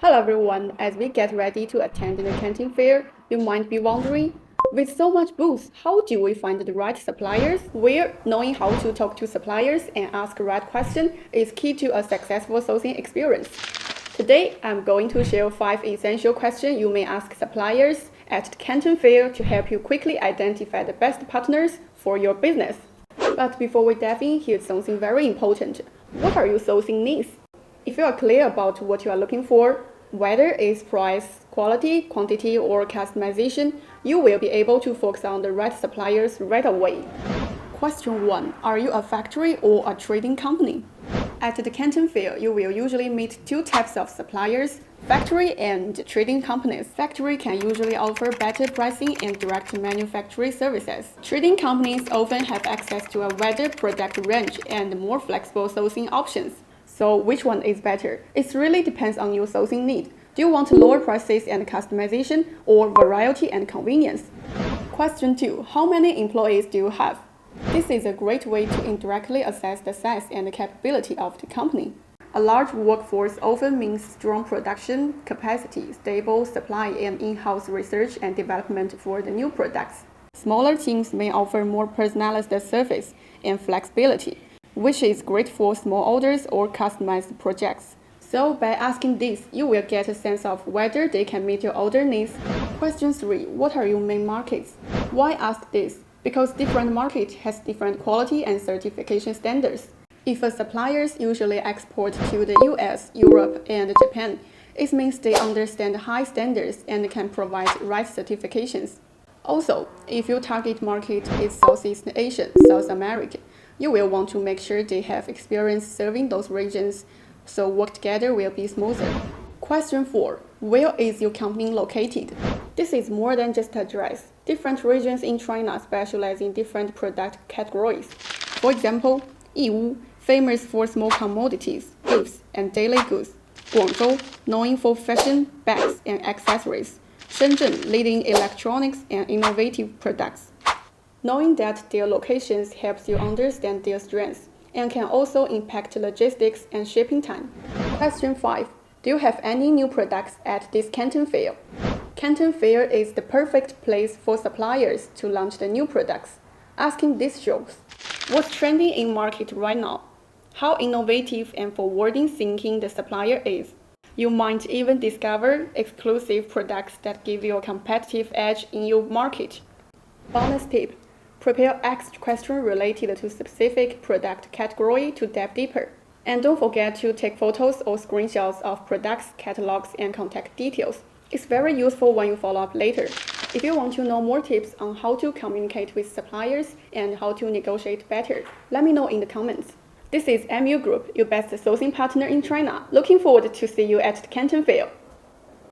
Hello everyone, as we get ready to attend the Canton Fair, you might be wondering, with so much booths, how do we find the right suppliers? Where knowing how to talk to suppliers and ask the right question is key to a successful sourcing experience. Today, I'm going to share 5 essential questions you may ask suppliers at the Canton Fair to help you quickly identify the best partners for your business. But before we dive in, here's something very important. What are your sourcing needs? If you are clear about what you are looking for, whether it's price, quality, quantity, or customization, you will be able to focus on the right suppliers right away. Question 1. Are you a factory or a trading company? At the Canton Fair, you will usually meet 2 types of suppliers, factory and trading companies. Factory can usually offer better pricing and direct manufacturing services. Trading companies often have access to a wider product range and more flexible sourcing options. So which one is better? It really depends on your sourcing need. Do you want lower prices and customization or variety and convenience? Question 2. How many employees do you have? This is a great way to indirectly assess the size and capability of the company. A large workforce often means strong production capacity, stable supply, and in-house research and development for the new products. Smaller teams may offer more personalized service and flexibility, which is great for small orders or customized projects. So by asking this, you will get a sense of whether they can meet your order needs. Question 3. What are your main markets? Why ask this? Because different market has different quality and certification standards. If a suppliers usually export to the US, Europe, and Japan, it means they understand high standards and can provide right certifications. Also, if your target market is Southeast Asia, South America, you will want to make sure they have experience serving those regions, so work together will be smoother. Question 4. Where is your company located? This is more than just a address. Different regions in China specialize in different product categories. For example, Yiwu, famous for small commodities, gifts, and daily goods. Guangzhou, known for fashion, bags, and accessories. Shenzhen, leading electronics and innovative products. Knowing that their locations helps you understand their strengths and can also impact logistics and shipping time. Question 5. Do you have any new products at this Canton Fair? Canton Fair is the perfect place for suppliers to launch the new products. Asking this shows what's trending in market right now, how innovative and forward-thinking the supplier is. You might even discover exclusive products that give you a competitive edge in your market. Bonus tip. Prepare extra questions related to specific product category to dive deeper. And don't forget to take photos or screenshots of products, catalogs, and contact details. It's very useful when you follow up later. If you want to know more tips on how to communicate with suppliers and how to negotiate better, let me know in the comments. This is MU Group, your best sourcing partner in China. Looking forward to see you at the Canton Fair.